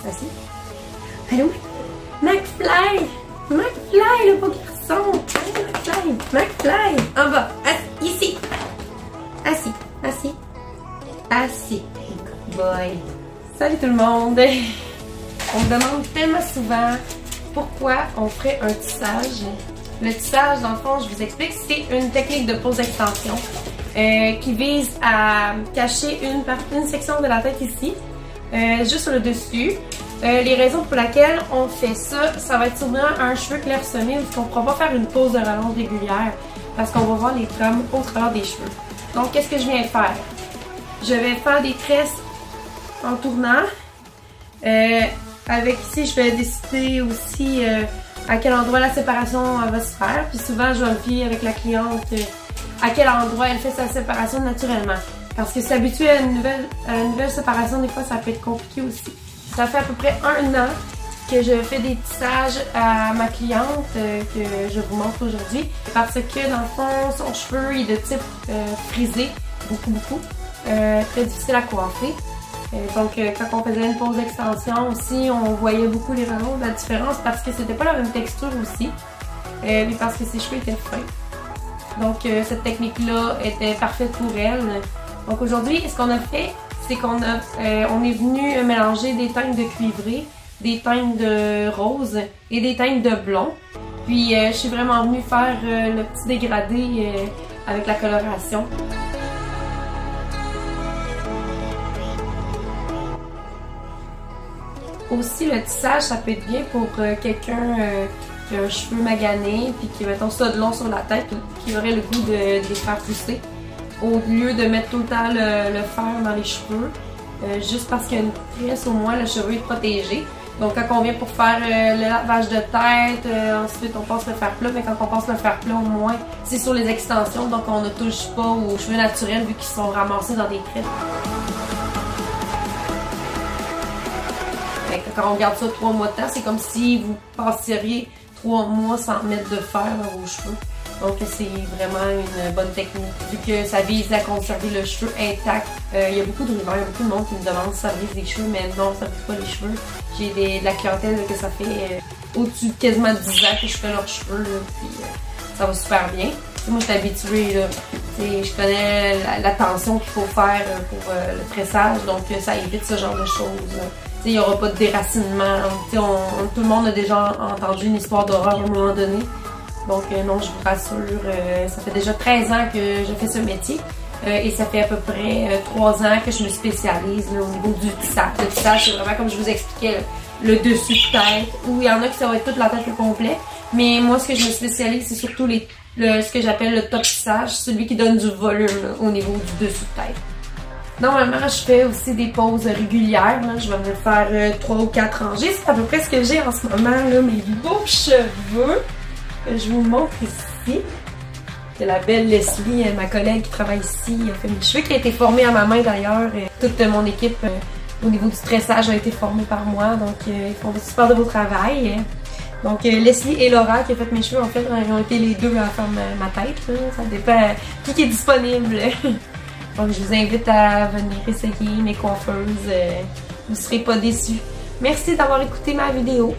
Assis. Allô? McFly! McFly, le beau garçon! McFly! McFly! En bas! Ici! Assis! Assis! Assis! Good boy! Salut tout le monde! On me demande tellement souvent pourquoi on ferait un tissage. Le tissage, dans le fond, je vous explique, c'est une technique de pose extension qui vise à cacher une section de la tête ici, juste sur le dessus. Les raisons pour lesquelles on fait ça, ça va être souvent un cheveu clairsemé parce qu'on ne pourra pas faire une pose de rallonge régulière parce qu'on va voir les trames au travers des cheveux. Donc, qu'est-ce que je viens faire? Je vais faire des tresses en tournant. Avec ici, je vais décider aussi à quel endroit la séparation va se faire. Puis souvent, je vais vérifier avec la cliente à quel endroit elle fait sa séparation naturellement. Parce que s'habituer à une nouvelle séparation, des fois, ça peut être compliqué aussi. Ça fait à peu près 1 an que je fais des tissages à ma cliente que je vous montre aujourd'hui. Parce que dans le fond, son cheveu est de type frisé, beaucoup. Très difficile à coiffer. Donc, quand on faisait une pose d'extension aussi, on voyait beaucoup les rallonges, la différence parce que c'était pas la même texture aussi, mais parce que ses cheveux étaient fins. Donc, cette technique-là était parfaite pour elle. Donc, aujourd'hui, ce qu'on a fait, c'est qu'on est venu mélanger des teintes de cuivré, des teintes de rose et des teintes de blond. Puis, je suis vraiment venue faire le petit dégradé avec la coloration. Aussi, le tissage, ça peut être bien pour quelqu'un qui a un cheveu magané puis qui, mettons ça de long sur la tête, qui aurait le goût de les faire pousser. Au lieu de mettre tout le temps le fer dans les cheveux, juste parce qu'il y a une tresse, au moins le cheveu est protégé. Donc quand on vient pour faire le lavage de tête, ensuite on passe le fer plat, mais quand on passe le fer plat, au moins c'est sur les extensions, donc on ne touche pas aux cheveux naturels vu qu'ils sont ramassés dans des tresses. Quand on garde ça 3 mois de temps, c'est comme si vous passeriez 3 mois sans mettre de fer dans vos cheveux. Donc c'est vraiment une bonne technique. Vu que ça vise à conserver le cheveu intact, il y a beaucoup de rumeurs, il y a beaucoup de monde qui me demande si ça brise les cheveux, mais non, ça ne brise pas les cheveux. J'ai de la clientèle que ça fait au-dessus de quasiment 10 ans que je fais leurs cheveux, là, puis ça va super bien. Moi, je suis habituée, là, je connais l'attention qu'il faut faire pour le tressage, donc ça évite ce genre de choses. Il n'y aura pas de déracinement. Tout le monde a déjà entendu une histoire d'horreur à un moment donné. Donc non, je vous rassure, ça fait déjà 13 ans que je fais ce métier. Et ça fait à peu près 3 ans que je me spécialise là, au niveau du tissage. Le tissage, c'est vraiment comme je vous expliquais, le dessus de tête. Où il y en a qui ça va être toute la tête au complet. Mais moi, ce que je me spécialise, c'est surtout ce que j'appelle le top tissage. Celui qui donne du volume là, au niveau du dessus de tête. Normalement, je fais aussi des pauses régulières. Là. Je vais me faire 3 ou 4 rangées. C'est à peu près ce que j'ai en ce moment, là, mes beaux cheveux. Je vous montre ici. C'est la belle Leslie, ma collègue qui travaille ici, a fait mes cheveux, qui a été formée à ma main d'ailleurs. Toute mon équipe au niveau du tressage a été formée par moi. Donc, ils font un super de beau travail. Donc, Leslie et Laura qui a fait mes cheveux, en fait, ils ont été les deux à faire ma tête. Là. Ça dépend qui est disponible. Donc, je vous invite à venir essayer mes coiffeuses. Vous ne serez pas déçus. Merci d'avoir écouté ma vidéo.